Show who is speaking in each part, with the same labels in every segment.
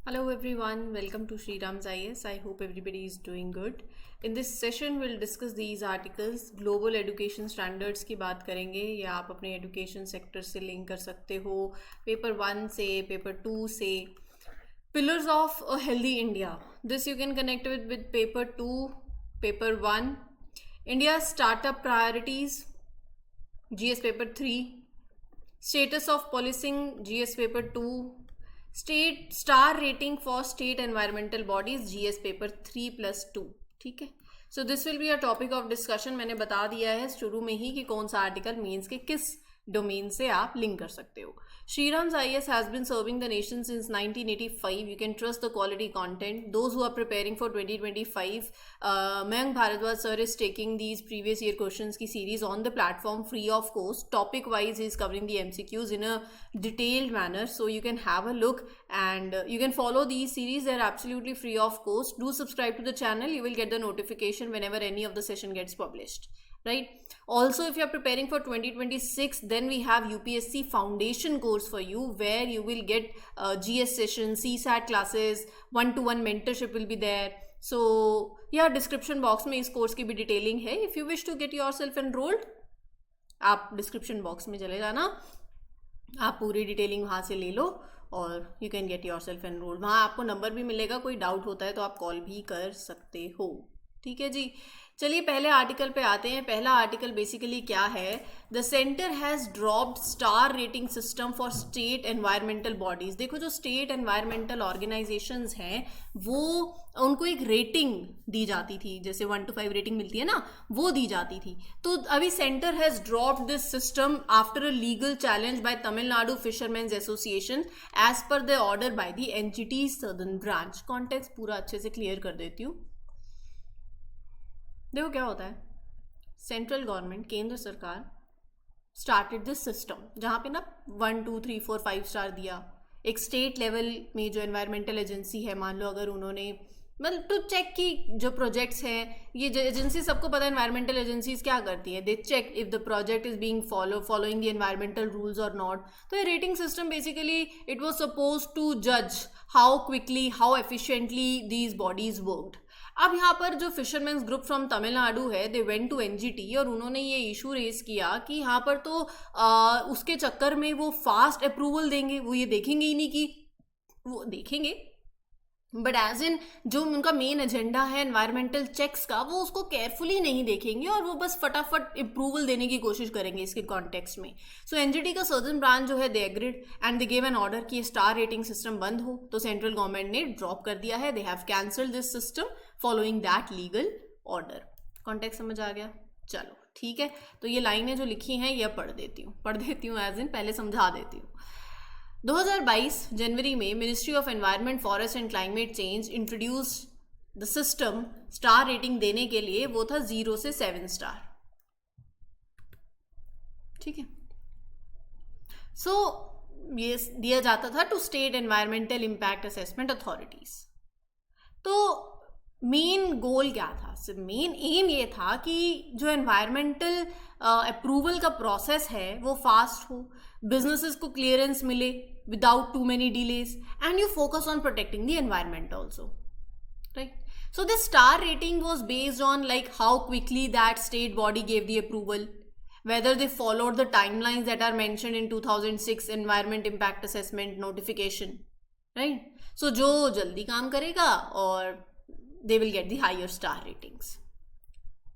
Speaker 1: Hello everyone, welcome to Sriram's IS. I hope everybody is doing good. In this session we'll discuss these articles. Global education standards की बात करेंगे या आप अपने education sector से link कर सकते हो पेपर 1 से पेपर 2 से. Pillars of a healthy India. This you can connect with paper 2, paper 1. India's startup priorities, GS paper 3. Status of policing, GS paper 2. State star rating for state environmental bodies GS paper 3+2. ठीक है, so this will be a topic of discussion. मैंने बता दिया है शुरू में ही कि कौन सा आर्टिकल मीन्स के किस डोमेन से आप लिंक कर सकते हो. Shriram's IAS has been serving the nation since 1985. You can trust the quality content. Those who are preparing for 2025, Mayank Bharadwaj sir is taking these previous year questions की series on the platform free of cost. Topic wise he is covering the MCQs in a detailed manner, so you can have a look and you can follow these series. They are absolutely free of cost. Do subscribe to the channel. You will get the notification whenever any of the session gets published. Right. Also, if you are preparing for 2026, then we have UPSC foundation course for you where you will get GS sessions, CSAT classes, one-to-one mentorship will be there. So yeah, description box में इस course की भी detailing है. If you wish to get yourself enrolled, आप description box में चले जाना, आप पूरी डिटेलिंग वहाँ से ले लो और you can get your self enrolled. वहाँ आपको नंबर भी मिलेगा, कोई डाउट होता है तो आप कॉल भी कर सकते हो. ठीक है जी, चलिए पहले आर्टिकल पे आते हैं. पहला आर्टिकल बेसिकली क्या है? The centre has dropped star rating system for state environmental bodies. देखो, जो स्टेट एनवायरमेंटल ऑर्गेनाइजेशंस हैं वो उनको एक रेटिंग दी जाती थी, जैसे 1 to 5 रेटिंग मिलती है ना, वो दी जाती थी. तो अभी centre has dropped this system after a legal challenge by Tamil Nadu fishermen's association as per the order by the NGT southern branch. Context पूरा अच्छे से क्लियर कर देती हूँ. देखो क्या होता है, सेंट्रल गवर्नमेंट, केंद्र सरकार स्टार्टेड दिस सिस्टम जहाँ पे ना 1 2 3 4 5 स्टार दिया. एक स्टेट लेवल में जो एनवायरमेंटल एजेंसी है, मान लो अगर उन्होंने मतलब टू चेक की जो प्रोजेक्ट्स हैं, ये एजेंसी सबको पता है एनवायरमेंटल एजेंसीज क्या करती है, they check if the project is being following the environmental rules और नॉट. तो ये rating system basically it was suppose to जज how quickly, how efficiently these bodies worked. अब यहाँ पर जो फिशरमैन्स ग्रुप फ्रॉम तमिलनाडु है, दे वेंट टू एनजीटी और उन्होंने ये इशू रेज किया कि यहाँ पर तो उसके चक्कर में वो फास्ट अप्रूवल देंगे, वो ये देखेंगे ही नहीं कि वो देखेंगे, बट एज इन जो उनका मेन एजेंडा है एनवायरमेंटल चेक्स का, वो उसको केयरफुली नहीं देखेंगे और वो बस फटाफट अप्रूवल देने की कोशिश करेंगे इसके कॉन्टेक्स्ट में. सो एनजीटी का सदर्न ब्रांच जो है, they agreed and they give an order कि स्टार रेटिंग सिस्टम बंद हो. तो सेंट्रल गवर्नमेंट ने ड्रॉप कर दिया है. They have cancelled this system following that legal order. Context समझ आ गया? चलो ठीक है, तो ये लाइनें जो लिखी हैं ये पढ़ देती हूँ एज इन पहले समझा देती हूँ. 2022 जनवरी में ministry of environment, forest and climate change introduce the system star rating देने के लिए. वो था 0 से 7 स्टार. ठीक है, सो ये दिया जाता था to state environmental impact assessment authorities. तो मेन गोल क्या था? मेन एम ये था कि जो एनवायरमेंटल अप्रूवल का प्रोसेस है वो फास्ट हो, बिजनेसेस को क्लियरेंस मिले without too many delays, and you focus on protecting the environment also, right? So this star rating was based on like how quickly that state body gave the approval, whether they followed the timelines that are mentioned in 2006 environment impact assessment notification, right? So जो जल्दी काम करेगा और they will get the higher star ratings.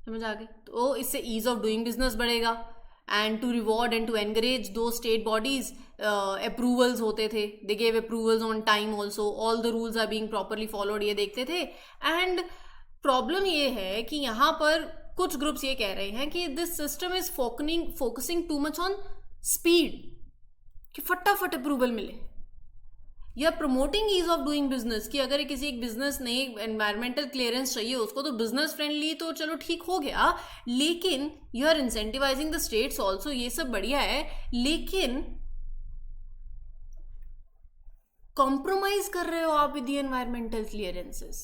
Speaker 1: समझ आ गई? तो इससे ease of doing business बढ़ेगा and to reward and to encourage those state bodies, approvals होते थे, they gave approvals on time also, all the rules are being properly followed, ये देखते थे. and problem ये है कि यहाँ पर कुछ ग्रुप्स ये कह रहे हैं कि this system is focusing too much on speed, कि फटाफट अप्रूवल मिले. या promoting ease of doing business, कि अगर किसी एक बिजनेस ने एनवायरमेंटल क्लियरेंस चाहिए उसको, तो बिजनेस फ्रेंडली तो चलो ठीक हो गया, लेकिन you are incentivising the states also, ये सब बढ़िया है, लेकिन कॉम्प्रोमाइज कर रहे हो आप विद द एनवायरमेंटल क्लियरेंसेस.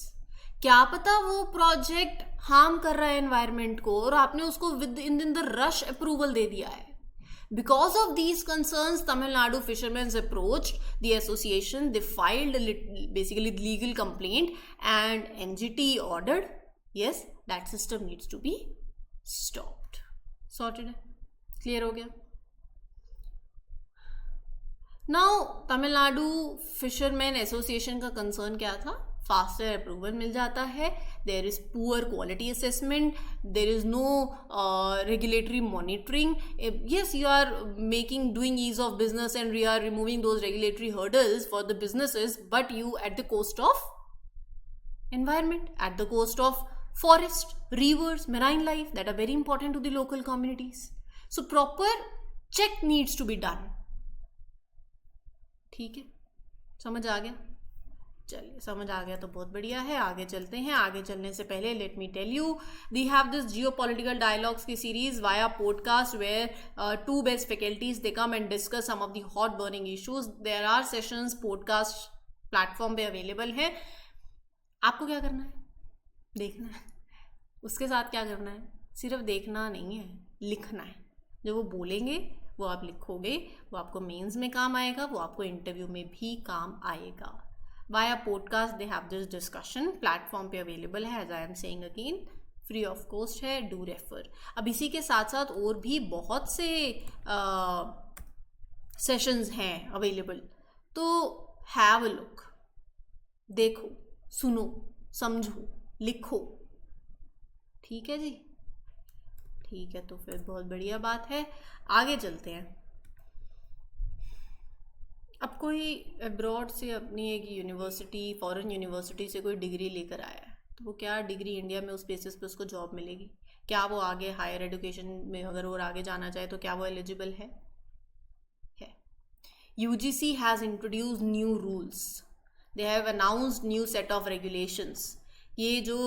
Speaker 1: क्या पता वो प्रोजेक्ट हार्म कर रहा है एनवायरमेंट को और आपने उसको within the rush approval दे दिया है. Because of these concerns, Tamil Nadu fishermen approached the association. They filed basically legal complaint, and MGT ordered, yes, that system needs to be stopped. Sorted है, clear हो गया. Now Tamil Nadu Fishermen Association का concern क्या था? Faster approval मिल जाता है, there is poor quality assessment, there is no regulatory monitoring. Yes, you are making doing ease of business and you are removing those regulatory hurdles for the businesses, but you at the cost of environment, at the cost of forest, rivers, marine life that are very important to the local communities. So proper check needs to be done. ठीक है, समझ आ गया? चलिए, समझ आ गया तो बहुत बढ़िया है. आगे चलते हैं. आगे चलने से पहले let me tell you, we have this geopolitical dialogues की series via podcast where two best faculties they come and discuss some of the hot burning issues. There are sessions podcast platform पे available है. आपको क्या करना है? देखना है. उसके साथ क्या करना है? सिर्फ देखना नहीं है, लिखना है. जो वो बोलेंगे वो आप लिखोगे, वो आपको मेंस में काम आएगा, वो आपको इंटरव्यू में भी काम आएगा. Via podcast they have this discussion, platform पे अवेलेबल है. As I am saying again, free of cost है, डू रेफर. अब इसी के साथ साथ और भी बहुत से सेशंस हैं अवेलेबल, तो हैव अ लुक. देखो, सुनो, समझो, लिखो. ठीक है जी? ठीक है, तो फिर बहुत बढ़िया बात है. आगे चलते हैं. अब कोई अब्रॉड से अपनी एक यूनिवर्सिटी, फॉरेन यूनिवर्सिटी से कोई डिग्री लेकर आया है, तो वो क्या डिग्री इंडिया में उस बेसिस पे उसको जॉब मिलेगी? क्या वो आगे हायर एजुकेशन में अगर और आगे जाना चाहे तो क्या वो एलिजिबल है? UGC has introduce new rules. They have announced new set of regulations. ये जो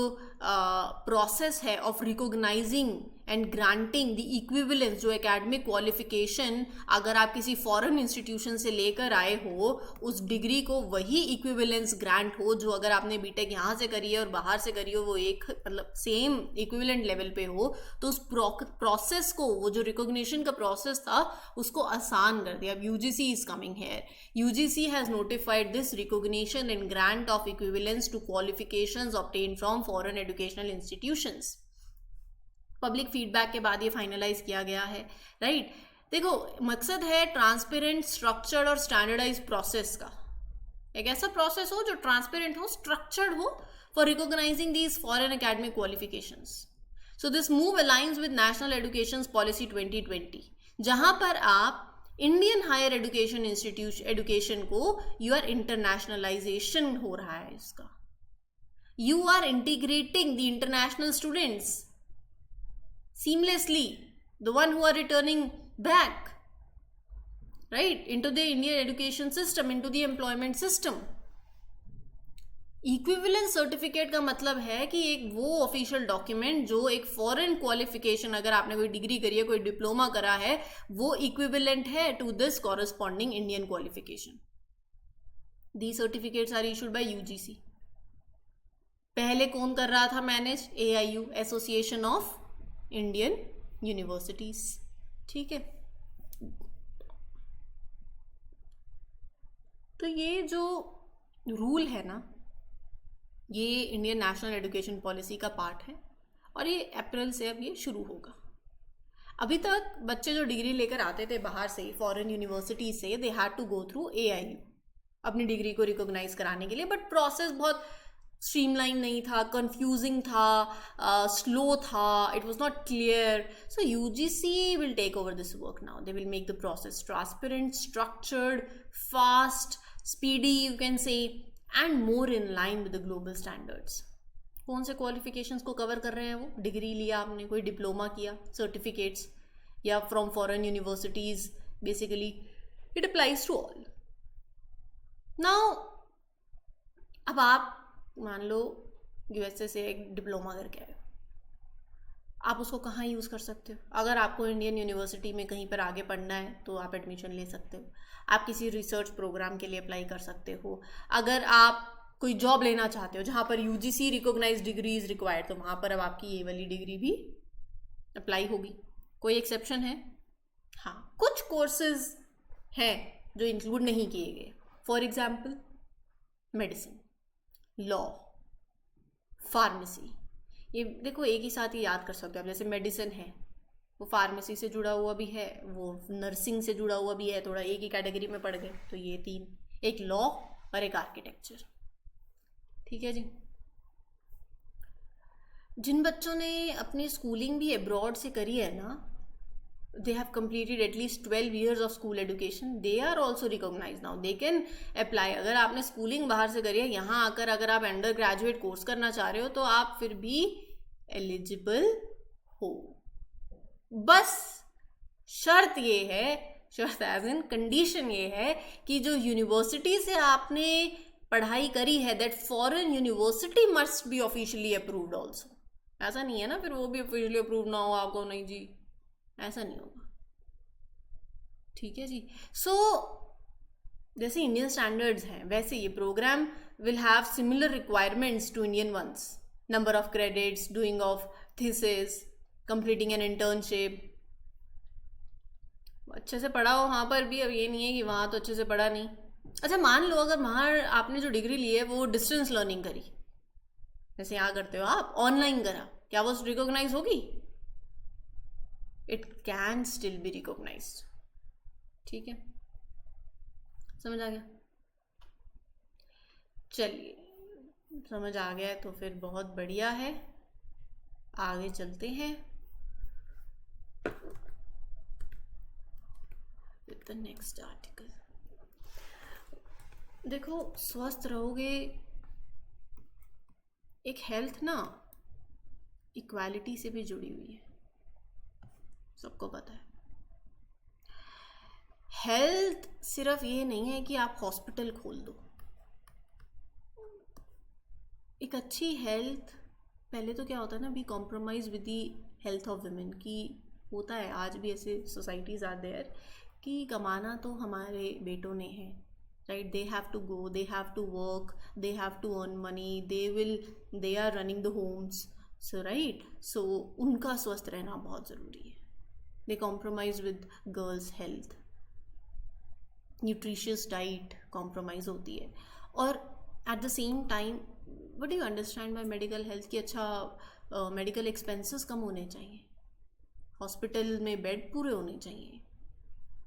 Speaker 1: प्रोसेस है of recognising and granting the equivalence, जो एकेडमिक क्वालिफिकेशन अगर आप किसी फॉरेन इंस्टीट्यूशन से लेकर आए हो, उस डिग्री को वही इक्विवेलेंस ग्रांट हो जो अगर आपने बीटेक यहाँ से करी है और बाहर से करी हो, वो एक मतलब सेम इक्विवेलेंट लेवल पे हो, तो उस प्रोसेस को, वो जो रिकॉग्निशन का प्रोसेस था, उसको आसान कर दिया. अब UGC is coming here. UGC has notified this recognition and grant of equivalence to qualifications obtained from foreign educational institutions. Public feedback के बाद ये फाइनलाइज किया गया है. राइट? देखो, मकसद है ट्रांसपेरेंट, स्ट्रक्चर्ड और स्टैंडर्डाइज प्रोसेस का. एक ऐसा प्रोसेस हो जो ट्रांसपेरेंट हो, स्ट्रक्चर्ड हो, for recognizing these foreign academic qualifications. So this move aligns with national education policy 2020, जहां पर आप इंडियन हायर एजुकेशन एजुकेशन को, यूर इंटरनेशनलाइजेशन हो रहा है इसका. You are integrating the international students seamlessly, the one who are returning back, right, into the Indian education system, into the employment system. Equivalence certificate का मतलब है कि एक वो ऑफिशियल डॉक्यूमेंट जो एक फॉरेन क्वालिफिकेशन, अगर आपने कोई डिग्री करी है, कोई डिप्लोमा करा है, वो इक्विवेलेंट है to this corresponding Indian qualification. The certificates are issued by UGC. पहले कौन कर रहा था manage? AIU, association of Indian universities. ठीक है? तो ये जो रूल है ना, ये इंडियन नेशनल एजुकेशन पॉलिसी का पार्ट है और ये अप्रैल से अब ये शुरू होगा. अभी तक बच्चे जो डिग्री लेकर आते थे बाहर से, फॉरेन यूनिवर्सिटी से, they had to go through AIU अपनी डिग्री को रिकॉग्नाइज कराने के लिए. बट प्रोसेस बहुत स्ट्रीमलाइन नहीं था, कंफ्यूजिंग था, स्लो था, it was not clear. So UGC will take over this work now. They will make the process transparent, structured, fast, speedy you can say, and more in line with the global standards. कौन से qualifications को cover कर रहे हैं वो? Degree लिया आपने, कोई डिप्लोमा किया, सर्टिफिकेट्स, या from foreign universities, basically it applies to all. Now अब आप मान लो USA से एक डिप्लोमा करके आए, आप उसको कहाँ यूज़ कर सकते हो? अगर आपको इंडियन यूनिवर्सिटी में कहीं पर आगे पढ़ना है तो आप एडमिशन ले सकते हो. आप किसी रिसर्च प्रोग्राम के लिए अप्लाई कर सकते हो. अगर आप कोई जॉब लेना चाहते हो जहाँ पर UGC recognize degree is required, तो वहाँ पर अब आपकी ये वाली डिग्री भी अप्लाई होगी. कोई एक्सेप्शन है? हाँ, कुछ कोर्सेज हैं जो इंक्लूड नहीं किए गए, for example medicine, law, pharmacy. ये देखो एक ही साथ ही याद कर सकते हो आप। जैसे मेडिसिन है, वो फार्मेसी से जुड़ा हुआ भी है, वो नर्सिंग से जुड़ा हुआ भी है, थोड़ा एक ही कैटेगरी में पड़ गए। तो ये तीन, एक लॉ और एक आर्किटेक्चर। ठीक है जी। जिन बच्चों ने अपनी स्कूलिंग भी अब्रॉड से करी है ना, they have completed at least 12 years of school education, they are also recognized now, they can apply। अगर आपने स्कूलिंग बाहर से करी है, यहाँ आकर अगर आप अंडर ग्रेजुएट कोर्स करना चाह रहे हो तो आप फिर भी एलिजिबल हो। बस शर्त ये है, शर्त एज इन कंडीशन ये है कि जो यूनिवर्सिटी से आपने पढ़ाई करी है, that foreign university must be officially approved also. ऐसा नहीं है ना फिर वो भी ऑफिशियली अप्रूव ना हो आपको, नहीं जी ऐसा नहीं होगा। ठीक है जी। सो जैसे इंडियन स्टैंडर्ड्स हैं वैसे ये program will have similar requirements to Indian ones, number of credits, doing of thesis, completing an internship. अच्छे से पढ़ा हो वहाँ पर भी, अब ये नहीं है कि वहाँ तो अच्छे से पढ़ा नहीं। अच्छा मान लो अगर वहाँ आपने जो डिग्री ली है वो डिस्टेंस लर्निंग करी, जैसे यहाँ करते हो आप, ऑनलाइन करा, क्या वो रिकॉग्नाइज होगी? It can still be recognized. ठीक है, समझ आ गया? चलिए समझ आ गया तो फिर बहुत बढ़िया है, आगे चलते हैं विद द नेक्स्ट आर्टिकल। देखो स्वस्थ रहोगे, एक हेल्थ ना इक्वालिटी से भी जुड़ी हुई है, सबको पता है। हेल्थ सिर्फ ये नहीं है कि आप हॉस्पिटल खोल दो। एक अच्छी हेल्थ, पहले तो क्या होता है ना, be compromise with the health of women, की होता है आज भी ऐसे सोसाइटीज आर देयर कि कमाना तो हमारे बेटों ने है, right? They have to go, they have to work, they have to earn money, they are running the homes, so right, so उनका स्वस्थ रहना बहुत ज़रूरी है। They compromise with girls health, nutritious diet compromise होती है। और at the same time what do you understand by medical health, कि अच्छा मेडिकल एक्सपेंसेस कम होने चाहिए, हॉस्पिटल में बेड पूरे होने चाहिए,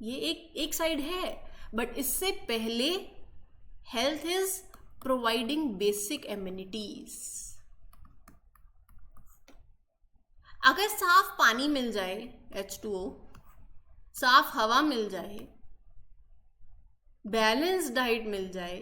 Speaker 1: ये एक साइड है। बट इससे पहले health is providing basic amenities. अगर साफ पानी मिल जाए, H2O, साफ हवा मिल जाए, बैलेंस डाइट मिल जाए,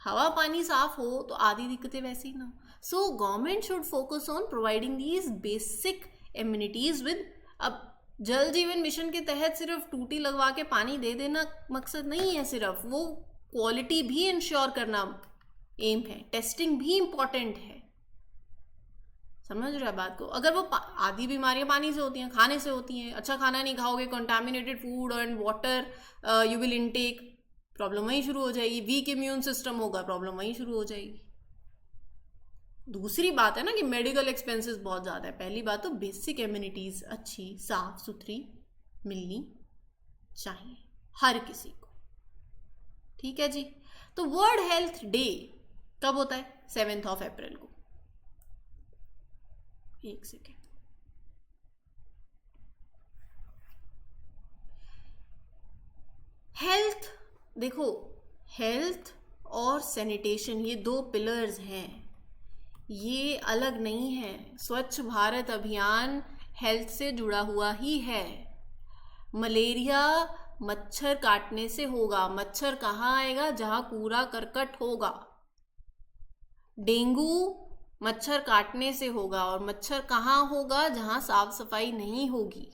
Speaker 1: हवा पानी साफ हो तो आधी दिक्कतें वैसे ही ना हो। So government should focus on providing these basic amenities with. अब जल जीवन मिशन के तहत सिर्फ टूटी लगवा के पानी दे देना मकसद नहीं है, सिर्फ वो क्वालिटी भी इंश्योर करना एम है, टेस्टिंग भी इम्पॉर्टेंट है। समझ रहे हो बात को? अगर वो आधी बीमारियां पानी से होती हैं, खाने से होती हैं, अच्छा खाना नहीं खाओगे, contaminated food and water you will intake, problem वहीं शुरू हो जाएगी। वीक इम्यून सिस्टम होगा, प्रॉब्लम वहीं शुरू हो जाएगी। दूसरी बात है ना कि मेडिकल एक्सपेंसेस बहुत ज़्यादा है। पहली बात तो बेसिक एम्यूनिटीज़ अच्छी साफ सुथरी मिलनी चाहिए हर किसी को। ठीक है जी। तो वर्ल्ड हेल्थ डे कब होता है? 7 अप्रैल को। एक सेकेंड, हेल्थ देखो, हेल्थ और सैनिटेशन ये 2 पिलर्स हैं, ये अलग नहीं है। स्वच्छ भारत अभियान हेल्थ से जुड़ा हुआ ही है। मलेरिया मच्छर काटने से होगा, मच्छर कहाँ आएगा? जहाँ कूड़ा करकट होगा। डेंगू मच्छर काटने से होगा, और मच्छर कहाँ होगा? जहाँ साफ सफाई नहीं होगी।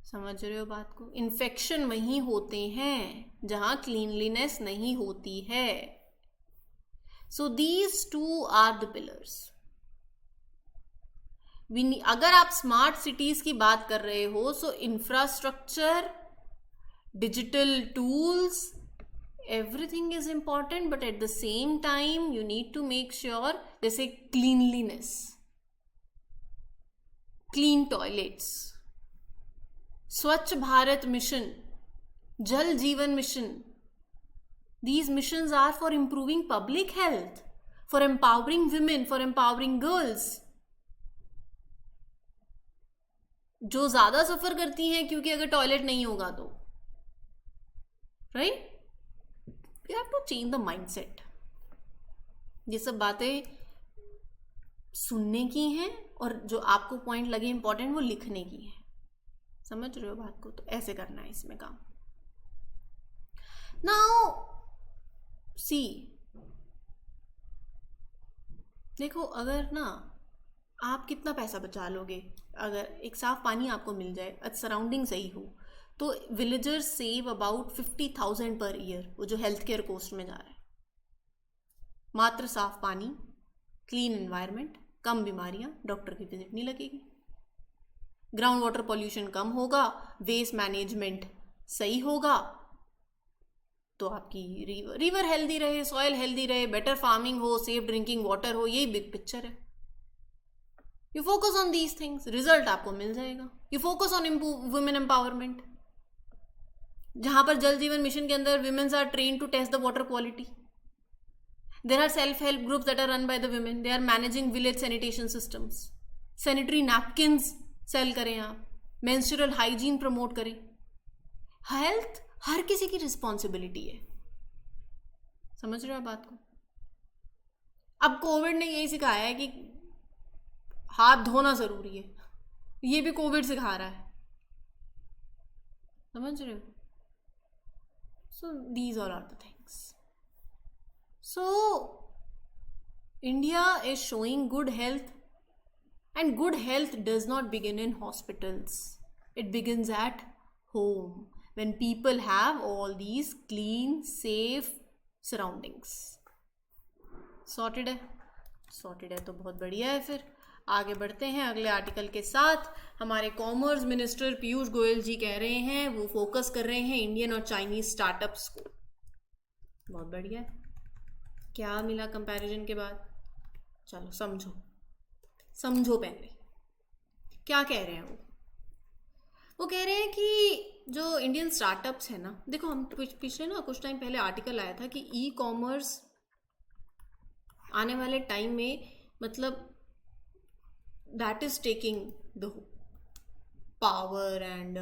Speaker 1: समझ रहे हो बात को? इन्फेक्शन वहीं होते हैं जहाँ क्लीनलीनेस नहीं होती है। So these two are the pillars. अगर आप स्मार्ट सिटीज की बात कर रहे हो, so infrastructure, digital tools, everything is important, but at the same time you need to make sure, जैसे cleanliness, clean toilets, Swachh Bharat mission, Jal Jeevan mission. These missions are for improving public health, for empowering women, for empowering girls. जो ज्यादा सफर करती हैं क्योंकि अगर toilet नहीं होगा तो, right? You have to change the mindset. ये सब बातें सुनने की हैं और जो आपको पॉइंट लगे इंपॉर्टेंट वो लिखने की है. समझ रहे हो बात को? तो ऐसे करना है इसमें काम. नाउ सी, देखो अगर ना आप कितना पैसा बचा लोगे अगर एक साफ पानी आपको मिल जाए, सराउंडिंग सही हो, तो villagers save about 50,000 per year, वो जो हेल्थ केयर कोस्ट में जा रहा है. मात्र साफ पानी, क्लीन एनवायरनमेंट, कम बीमारियां, डॉक्टर की विजिट नहीं लगेगी, ग्राउंड वाटर पॉल्यूशन कम होगा, वेस्ट मैनेजमेंट सही होगा, तो आपकी रिवर हेल्दी रहे, सॉइल हेल्दी रहे, बेटर फार्मिंग हो, सेफ ड्रिंकिंग वाटर हो. यही बिग पिक्चर है. You focus on these things, result आपको मिल जाएगा. You focus on women empowerment. जहां पर जल जीवन मिशन के अंदर womens are train to test the water quality. There are self help groups that are run by the women. They are managing village sanitation systems. Sanitary napkins cell करें आप, menstrual hygiene promote करें. Health हर किसी की responsibility है. समझ रहे हो बात को? अब कोविड ने यही सिखाया है कि हाथ धोना जरूरी है. ये भी कोविड सिखा रहा है. समझ रहे हो? So these all are the things. So India is showing good health, and good health does not begin in hospitals. It begins at home when people have all these clean, safe surroundings. Sorted है? Sorted है तो बहुत बढ़िया है. फिर आगे बढ़ते हैं अगले आर्टिकल के साथ. हमारे कॉमर्स मिनिस्टर पीयूष गोयल जी कह रहे हैं वो फोकस कर रहे हैं इंडियन और चाइनीज स्टार्टअप्स को. बहुत बढ़िया है. क्या मिला कंपैरिजन के बाद? चलो समझो पहले क्या कह रहे हैं वो कह रहे हैं कि जो इंडियन स्टार्टअप्स है ना, देखो हम पिछले ना कुछ टाइम पहले आर्टिकल आया था कि ई कॉमर्स आने वाले टाइम में मतलब that is taking the power and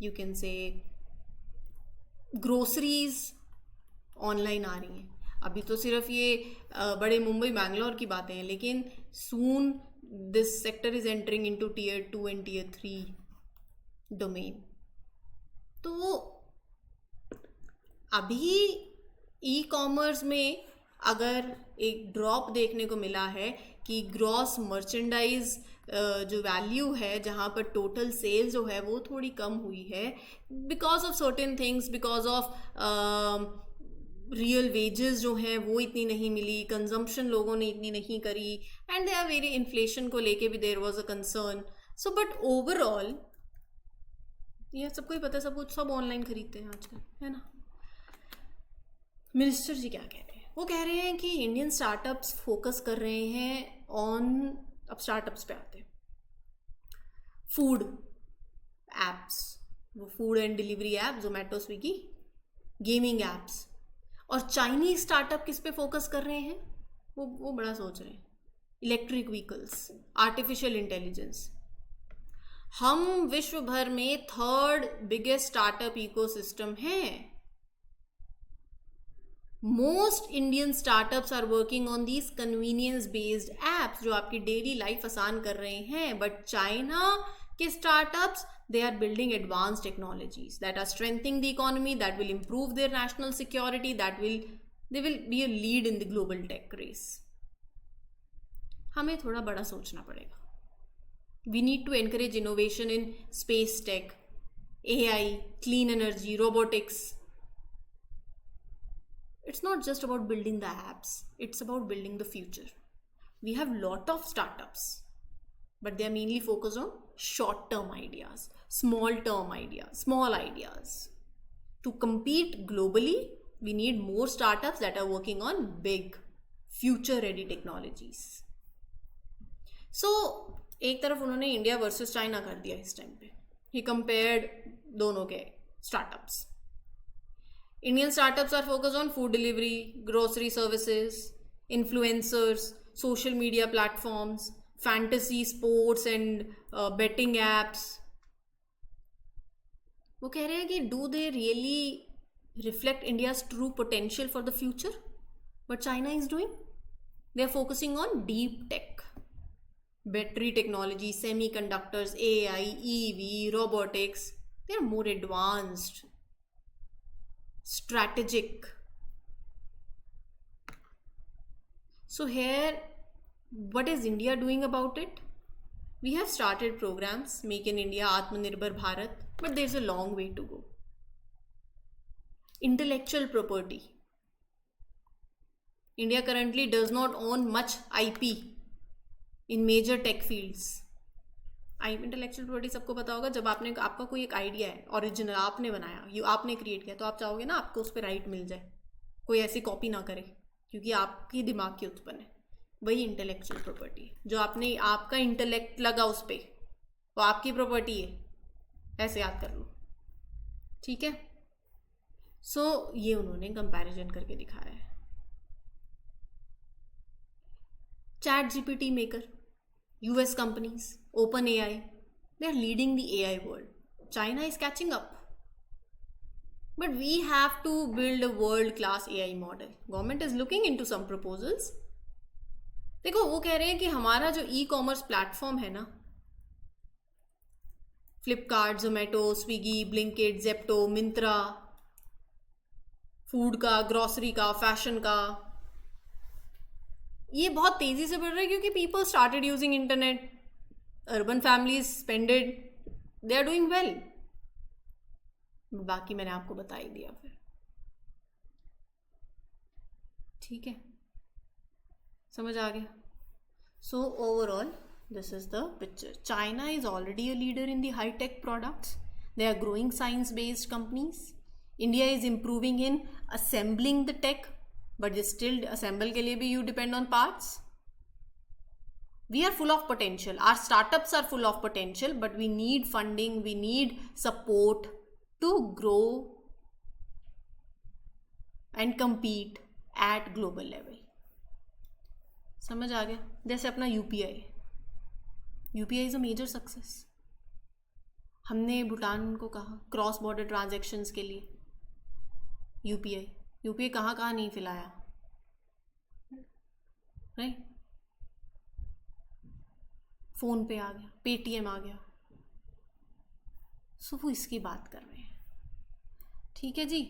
Speaker 1: you can say groceries online आ रही हैं. अभी तो सिर्फ ये बड़े मुंबई बैंगलोर की बातें हैं, लेकिन soon this sector is entering into tier 2 and tier 3 domain. तो अभी ई कॉमर्स में अगर एक ड्रॉप देखने को मिला है कि ग्रॉस मर्चेंडाइज जो वैल्यू है, जहाँ पर टोटल सेल जो है वो थोड़ी कम हुई है because of certain things, because of real wages जो हैं वो इतनी नहीं मिली, कंजम्पशन लोगों ने इतनी नहीं करी, and they are very inflation को लेके भी there was a concern. So but overall ये सबको ही पता है, सब ऑनलाइन खरीदते हैं आजकल, है ना. मिनिस्टर जी क्या कह रहे हैं? वो कह रहे हैं कि इंडियन स्टार्टअप्स फोकस कर रहे हैं ऑन, अब स्टार्टअप्स पे आते हैं, फूड एप्स, वो food and delivery app Zomato Swiggy, gaming apps. और चाइनीज स्टार्टअप किस पे फोकस कर रहे हैं? वो बड़ा सोच रहे हैं, इलेक्ट्रिक व्हीकल्स, आर्टिफिशियल इंटेलिजेंस. हम विश्व भर में 3rd बिगेस्ट स्टार्टअप इकोसिस्टम हैं. Most Indian startups are working on these convenience based apps जो आपकी डेली लाइफ आसान कर रहे हैं. बट चाइना के startups, they are building advanced technologies that are strengthening the economy, that will improve their national security, they will be a lead in the global tech race. हमें थोड़ा बड़ा सोचना पड़ेगा. We need to encourage innovation in space tech, AI, clean energy, robotics. It's not just about building the apps, it's about building the future. We have lot of startups, but they are mainly focused on short-term ideas, small ideas. To compete globally, we need more startups that are working on big, future-ready technologies. So, एक तरफ उन्होंने India versus China कर दिया इस time पे. ही compared दोनों के startups. Indian startups are focused on food delivery, grocery services, influencers, social media platforms, fantasy sports and betting apps. वो कह रहे हैं कि do they really reflect India's true potential for the future? What China is doing? They are focusing on deep tech, battery technology, semiconductors, AI, EV, robotics. They are more advanced, strategic. So here, what is India doing about it? We have started programs, Make in India, Atmanirbhar Bharat, but there's a long way to go. Intellectual property. India currently does not own much IP in major tech fields. Intellectual property सबको पता होगा, जब आपका कोई एक idea है, original आपने बनाया, आपने क्रिएट किया, तो आप चाहोगे ना आपको उस पर राइट मिल जाए, कोई ऐसी कॉपी ना करे, क्योंकि आपकी दिमाग की उत्पन्न है. वही इंटेलेक्चुअल प्रॉपर्टी है. जो आपका इंटेलेक्ट लगा उस पर, वो आपकी प्रॉपर्टी है. ऐसे याद कर लो, ठीक है. सो ये उन्होंने कंपैरिजन करके दिखाया है. Chat GPT maker, US companies, OpenAI, they are leading the AI world. China is catching up. But we have to build a world-class AI model. Government is looking into some proposals. देखो वो कह रहे हैं कि हमारा जो e-commerce platform है ना, फ्लिपकार्ट, जोमेटो, स्विगी, ब्लिंकिट, जेप्टो, मिंत्रा, फूड का, ग्रॉसरी का, फैशन का, ये बहुत तेजी से बढ़ रहा है क्योंकि people started using internet. Urban families spended, they are doing well. बाकी मैंने आपको बता ही दिया फिर, ठीक है, समझ आ गया. So overall this is the picture. China is already a leader in the high tech products. They are growing science based companies. India is improving in assembling the tech, but still assemble के लिए भी you depend on parts. We are full of potential. Our startups are full of potential, but we need funding, we need support to grow and compete at global level. समझ आ गया. जैसे अपना UPI is a major success. हमने भूटान को कहा cross border transactions के लिए यूपीआई कहाँ नहीं फैलाया, राइट. फोन पे आ गया, पेटीएम आ गया. सो वो इसकी बात कर रहे हैं, ठीक है जी.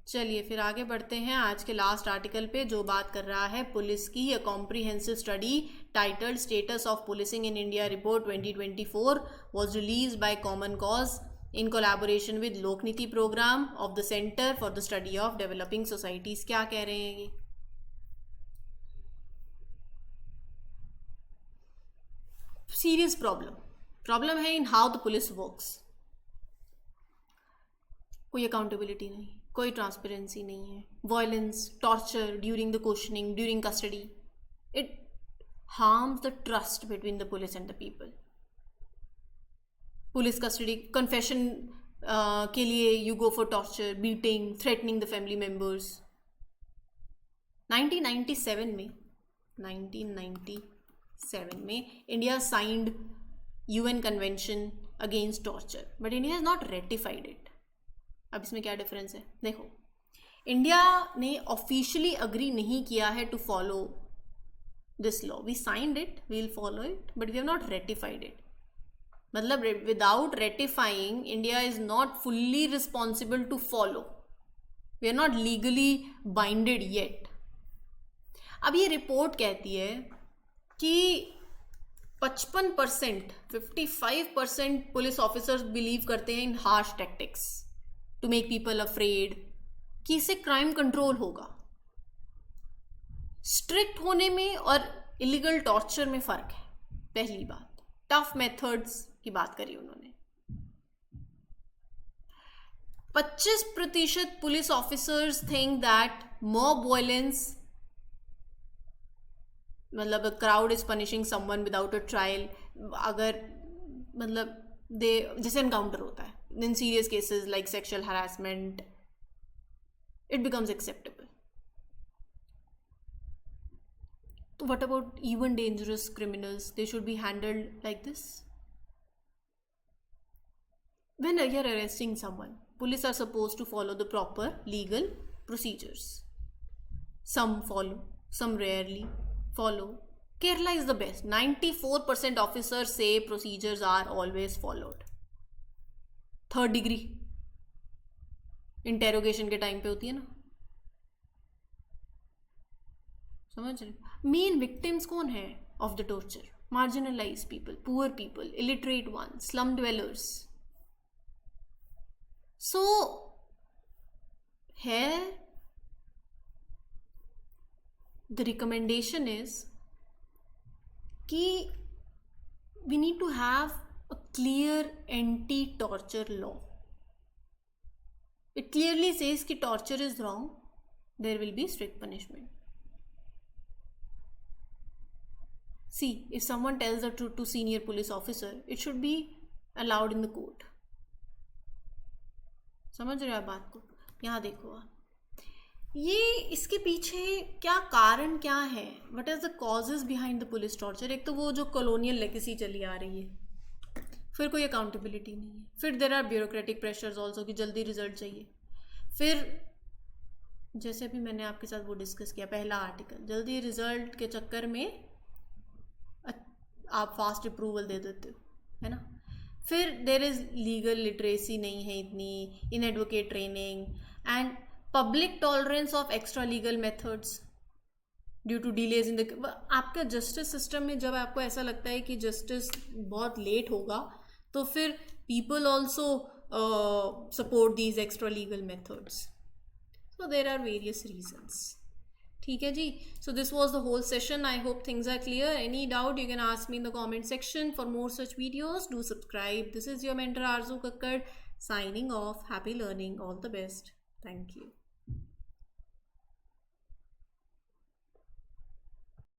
Speaker 1: चलिए फिर आगे बढ़ते हैं आज के लास्ट आर्टिकल पे, जो बात कर रहा है पुलिस की. A comprehensive study titled status of policing in India report 2024 was released by common cause in collaboration with Lokniti program of the Center for the Study of Developing Societies. क्या कह रहे हैं ये? सीरियस प्रॉब्लम है in how the police works. कोई accountability नहीं, कोई transparency नहीं है, violence, torture during the questioning, during custody. It harms the trust between the police and the people. Police custody, confession के लिए you go for torture, beating, threatening the family members. 1997 में India signed UN convention against torture, but India has not ratified it. अब इसमें क्या difference है? देखो, India ने officially agree नहीं किया है to follow this law. We signed it, we will follow it, but we have not ratified it. मतलब without ratifying India is not fully responsible to follow. We are not legally binded yet. अब ये report कहती है कि 55% police officers believe करते हैं in harsh tactics to make people afraid, कि इससे क्राइम कंट्रोल होगा. स्ट्रिक्ट होने में और इलीगल टॉर्चर में फर्क है. पहली बात, टफ मेथड्स की बात करी उन्होंने. 25% police officers think that mob violence मतलब a crowd is punishing someone without a trial, अगर मतलब दे जैसे एनकाउंटर होता है, in serious cases like sexual harassment, it becomes acceptable. So what about even dangerous criminals? They should be handled like this. When you're arresting someone, police are supposed to follow the proper legal procedures. Some follow, some rarely follow. Kerala is the best. 94% officers say procedures are always followed. Third degree interrogation के time पे होती है ना, समझ रहे? Main victims कौन है of the torture? Marginalize people, poor people, illiterate one, slum dwellers. So here the recommendation is कि we need to have a clear anti-torture law. It clearly says कि torture is wrong, there will be strict punishment. See, if someone tells the truth to senior police officer, it should be allowed in the court. समझ रहे हो आप बात को? यहाँ देखो आप, ये इसके पीछे क्या कारण क्या है? What is the causes behind the police torture? एक तो वो जो कॉलोनियल लेगेसी चली आ रही है, फिर कोई अकाउंटेबिलिटी नहीं है, फिर there are bureaucratic pressures also कि जल्दी रिजल्ट चाहिए, फिर जैसे अभी मैंने आपके साथ वो डिस्कस किया पहला आर्टिकल, जल्दी रिजल्ट के चक्कर में आप फास्ट अप्रूवल दे देते हो, है ना? फिर देर इज़ लीगल लिटरेसी नहीं है इतनी, in advocate training and public tolerance of extra legal methods due to delays in the आपका जस्टिस सिस्टम में। जब आपको ऐसा लगता है कि जस्टिस बहुत लेट होगा तो फिर people also support these extra legal methods, so there are various reasons. ठीक है जी, so this was the whole session. I hope things are clear. Any doubt you can ask me in the comment section. For more such videos do subscribe. This is your mentor Arzoo Kakkar signing off. Happy learning, all the best, thank you.